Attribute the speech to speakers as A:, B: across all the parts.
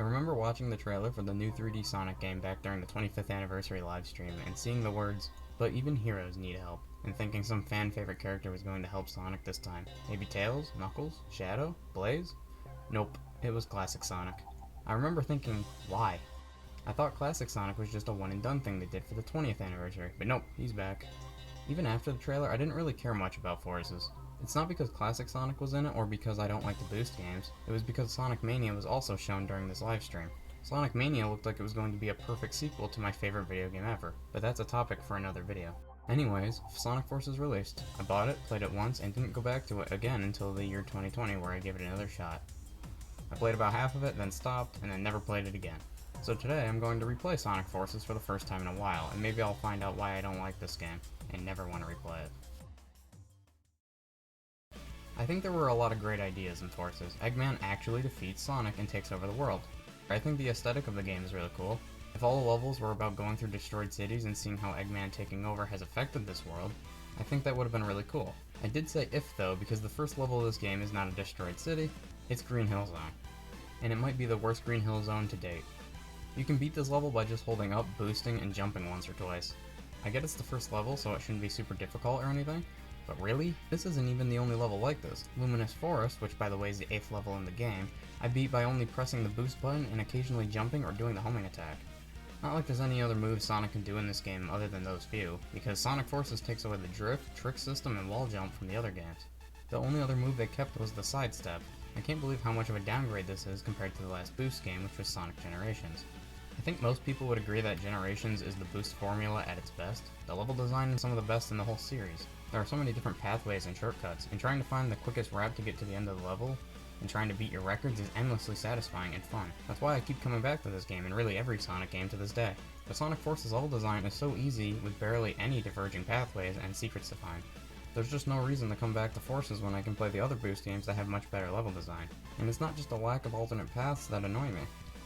A: remember watching the trailer for the new 3D Sonic game back during the 25th anniversary livestream and seeing the words, "But even heroes need help," and thinking some fan favorite character was going to help Sonic this time. Maybe Tails? Knuckles? Shadow? Blaze? Nope, it was Classic Sonic. I remember thinking, why? I thought Classic Sonic was just a one and done thing they did for the 20th anniversary, but nope, he's back. Even after the trailer, I didn't really care much about Forces. It's not because Classic Sonic was in it or because I don't like the Boost games, it was because Sonic Mania was also shown during this livestream. Sonic Mania looked like it was going to be a perfect sequel to my favorite video game ever, but that's a topic for another video. Anyways, Sonic Forces released. I bought it, played it once, and didn't go back to it again until the year 2020 where I gave it another shot. I played about half of it, then stopped, and then never played it again. So today I'm going to replay Sonic Forces for the first time in a while, and maybe I'll find out why I don't like this game, and never want to replay it. I think there were a lot of great ideas in Forces. Eggman actually defeats Sonic and takes over the world. I think the aesthetic of the game is really cool. If all the levels were about going through destroyed cities and seeing how Eggman taking over has affected this world, I think that would have been really cool. I did say if though, because the first level of this game is not a destroyed city, it's Green Hill Zone. And it might be the worst Green Hill Zone to date. You can beat this level by just holding up, boosting, and jumping once or twice. I get it's the first level, so it shouldn't be super difficult or anything, but really? This isn't even the only level like this. Luminous Forest, which by the way is the 8th level in the game, I beat by only pressing the boost button and occasionally jumping or doing the homing attack. Not like there's any other moves Sonic can do in this game other than those few, because Sonic Forces takes away the drift, trick system, and wall jump from the other games. The only other move they kept was the sidestep. I can't believe how much of a downgrade this is compared to the last Boost game, which was Sonic Generations. I think most people would agree that Generations is the Boost formula at its best. The level design is some of the best in the whole series. There are so many different pathways and shortcuts, and trying to find the quickest route to get to the end of the level and trying to beat your records is endlessly satisfying and fun. That's why I keep coming back to this game and really every Sonic game to this day. The Sonic Forces level design is so easy with barely any diverging pathways and secrets to find. There's just no reason to come back to Forces when I can play the other Boost games that have much better level design. And it's not just a lack of alternate paths that annoy me.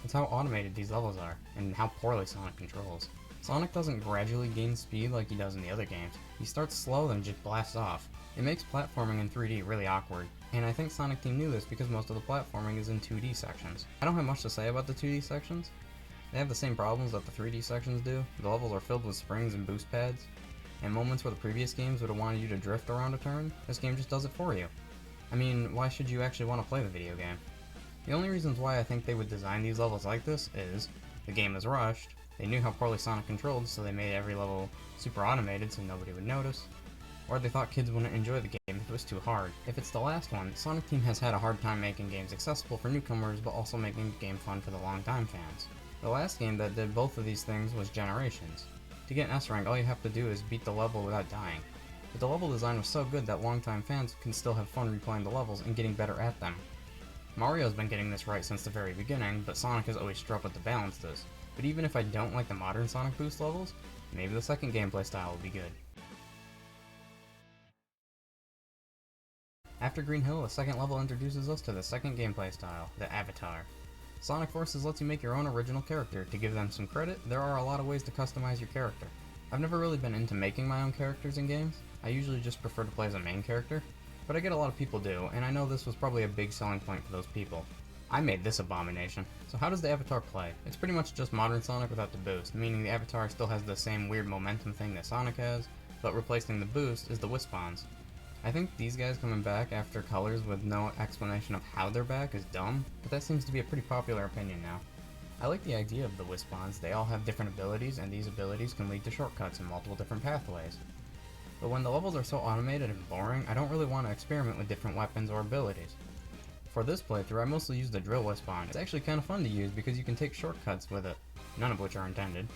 A: It's how automated these levels are, and how poorly Sonic controls. Sonic doesn't gradually gain speed like he does in the other games. He starts slow then just blasts off. It makes platforming in 3D really awkward, and I think Sonic Team knew this because most of the platforming is in 2D sections. I don't have much to say about the 2D sections. They have the same problems that the 3D sections do. The levels are filled with springs and boost pads, and moments where the previous games would have wanted you to drift around a turn, this game just does it for you. I mean, why should you actually want to play the video game? The only reasons why I think they would design these levels like this is, the game is rushed, they knew how poorly Sonic controlled so they made every level super automated so nobody would notice, or they thought kids wouldn't enjoy the game if it was too hard. If it's the last one, Sonic Team has had a hard time making games accessible for newcomers but also making the game fun for the long-time fans. The last game that did both of these things was Generations. To get an S rank, all you have to do is beat the level without dying. But the level design was so good that long-time fans can still have fun replaying the levels and getting better at them. Mario's been getting this right since the very beginning, but Sonic has always struggled to balance this. But even if I don't like the modern Sonic Boost levels, maybe the second gameplay style will be good. After Green Hill, the second level introduces us to the second gameplay style, the Avatar. Sonic Forces lets you make your own original character. To give them some credit, there are a lot of ways to customize your character. I've never really been into making my own characters in games. I usually just prefer to play as a main character, but I get a lot of people do, and I know this was probably a big selling point for those people. I made this abomination. So how does the Avatar play? It's pretty much just modern Sonic without the boost, meaning the Avatar still has the same weird momentum thing that Sonic has, but replacing the boost is the Wispons. I think these guys coming back after Colors with no explanation of how they're back is dumb, but that seems to be a pretty popular opinion now. I like the idea of the Wispons. They all have different abilities, and these abilities can lead to shortcuts in multiple different pathways. But when the levels are so automated and boring, I don't really want to experiment with different weapons or abilities. For this playthrough, I mostly used the Drill Wispon. It's actually kind of fun to use because you can take shortcuts with it, none of which are intended.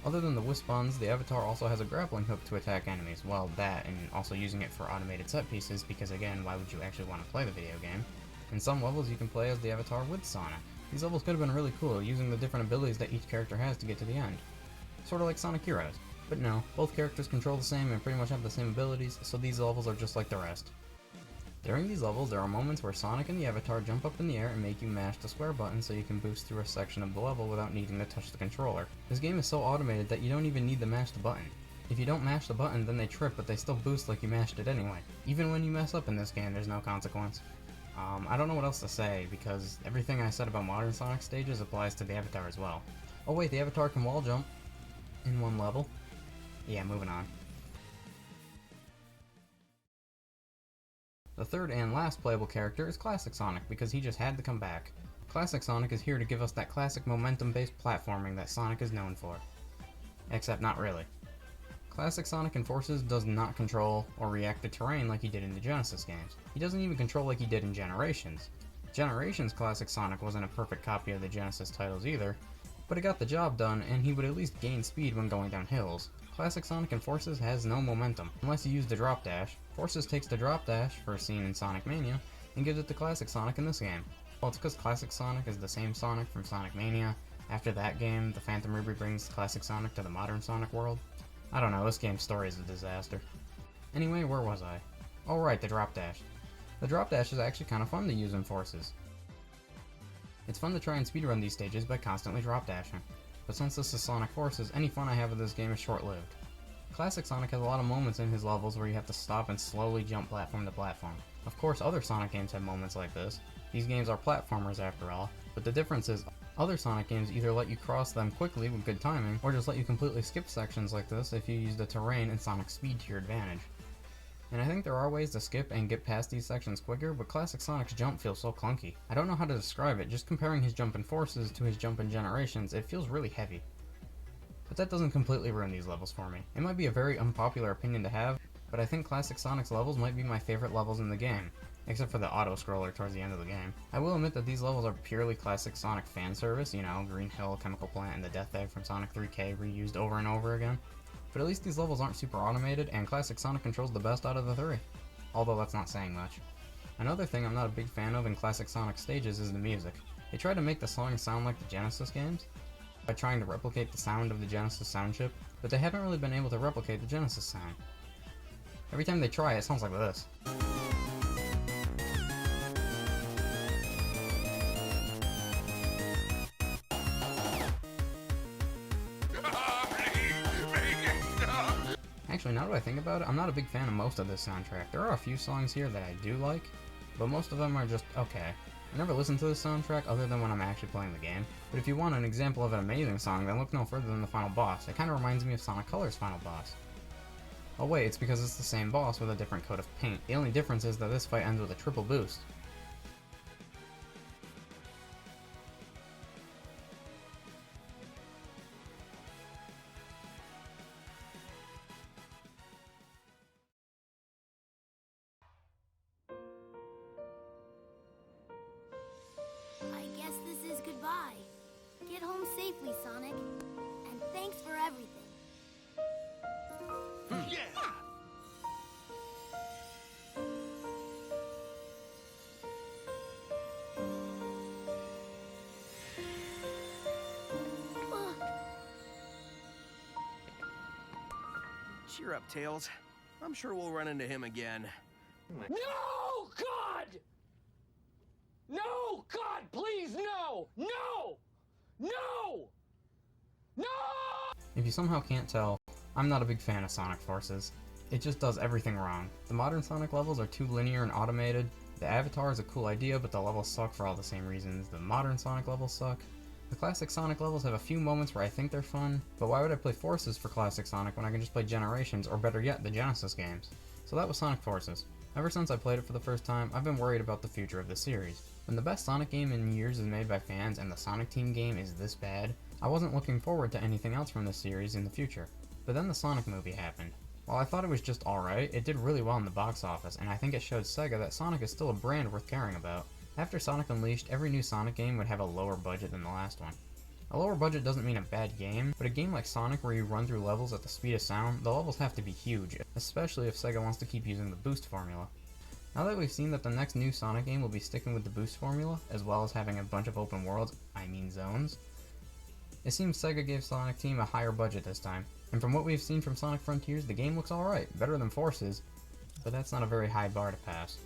A: Other than the Wispons, the Avatar also has a grappling hook to attack enemies. Well, that, and also using it for automated set pieces, because again, why would you actually want to play the video game? In some levels, you can play as the Avatar with Sonic. These levels could have been really cool, using the different abilities that each character has to get to the end. Sort of like Sonic Heroes. But no, both characters control the same and pretty much have the same abilities, so these levels are just like the rest. During these levels, there are moments where Sonic and the Avatar jump up in the air and make you mash the square button so you can boost through a section of the level without needing to touch the controller. This game is so automated that you don't even need to mash the button. If you don't mash the button, then they trip, but they still boost like you mashed it anyway. Even when you mess up in this game, there's no consequence. I don't know what else to say, because everything I said about modern Sonic stages applies to the Avatar as well. Oh wait, the Avatar can wall jump in one level. Yeah, moving on. The third and last playable character is Classic Sonic, because he just had to come back. Classic Sonic is here to give us that classic momentum-based platforming that Sonic is known for. Except not really. Classic Sonic in Forces does not control or react to terrain like he did in the Genesis games. He doesn't even control like he did in Generations. Generations Classic Sonic wasn't a perfect copy of the Genesis titles either, but it got the job done and he would at least gain speed when going down hills. Classic Sonic in Forces has no momentum, unless you use the drop dash. Forces takes the drop dash, first seen in Sonic Mania, and gives it to Classic Sonic in this game. Well, it's because Classic Sonic is the same Sonic from Sonic Mania. After that game, the Phantom Ruby brings Classic Sonic to the modern Sonic world. I don't know, this game's story is a disaster. Anyway, where was I? Oh right, the drop dash. The drop dash is actually kind of fun to use in Forces. It's fun to try and speedrun these stages by constantly drop dashing. But since this is Sonic Forces, any fun I have with this game is short-lived. Classic Sonic has a lot of moments in his levels where you have to stop and slowly jump platform to platform. Of course, other Sonic games have moments like this. These games are platformers after all, but the difference is other Sonic games either let you cross them quickly with good timing, or just let you completely skip sections like this if you use the terrain and Sonic speed to your advantage. And I think there are ways to skip and get past these sections quicker, but Classic Sonic's jump feels so clunky. I don't know how to describe it, just comparing his jump in Forces to his jump in Generations, it feels really heavy. But that doesn't completely ruin these levels for me. It might be a very unpopular opinion to have, but I think Classic Sonic's levels might be my favorite levels in the game, except for the auto-scroller towards the end of the game. I will admit that these levels are purely Classic Sonic fan service, you know, Green Hill, Chemical Plant, and the Death Egg from Sonic 3K reused over and over again. But at least these levels aren't super automated, and Classic Sonic controls the best out of the three. Although that's not saying much. Another thing I'm not a big fan of in Classic Sonic stages is the music. They try to make the songs sound like the Genesis games, by trying to replicate the sound of the Genesis sound chip, but they haven't really been able to replicate the Genesis sound. Every time they try, it sounds like this. Actually, now that I think about it, I'm not a big fan of most of this soundtrack. There are a few songs here that I do like, but most of them are just okay. I never listened to this soundtrack other than when I'm actually playing the game, but if you want an example of an amazing song, then look no further than the final boss. It kinda reminds me of Sonic Colors' final boss. Oh wait, it's because it's the same boss with a different coat of paint. The only difference is that this fight ends with a triple boost.
B: I guess this is goodbye. Get home safely, Sonic. And thanks for everything.
C: Yeah! Cheer up, Tails. I'm sure we'll run into him again.
D: No, God! No, God, please, no! No! No! No!
A: If you somehow can't tell, I'm not a big fan of Sonic Forces. It just does everything wrong. The modern Sonic levels are too linear and automated. The Avatar is a cool idea, but the levels suck for all the same reasons. The modern Sonic levels suck. The classic Sonic levels have a few moments where I think they're fun, but why would I play Forces for classic Sonic when I can just play Generations, or better yet, the Genesis games? So that was Sonic Forces. Ever since I played it for the first time, I've been worried about the future of the series. When the best Sonic game in years is made by fans and the Sonic Team game is this bad, I wasn't looking forward to anything else from this series in the future. But then the Sonic movie happened. While I thought it was just alright, it did really well in the box office, and I think it showed Sega that Sonic is still a brand worth caring about. After Sonic Unleashed, every new Sonic game would have a lower budget than the last one. A lower budget doesn't mean a bad game, but a game like Sonic where you run through levels at the speed of sound, the levels have to be huge, especially if Sega wants to keep using the boost formula. Now that we've seen that the next new Sonic game will be sticking with the boost formula, as well as having a bunch of open worlds, I mean zones, it seems Sega gave Sonic Team a higher budget this time. And from what we've seen from Sonic Frontiers, the game looks alright, better than Forces, but that's not a very high bar to pass.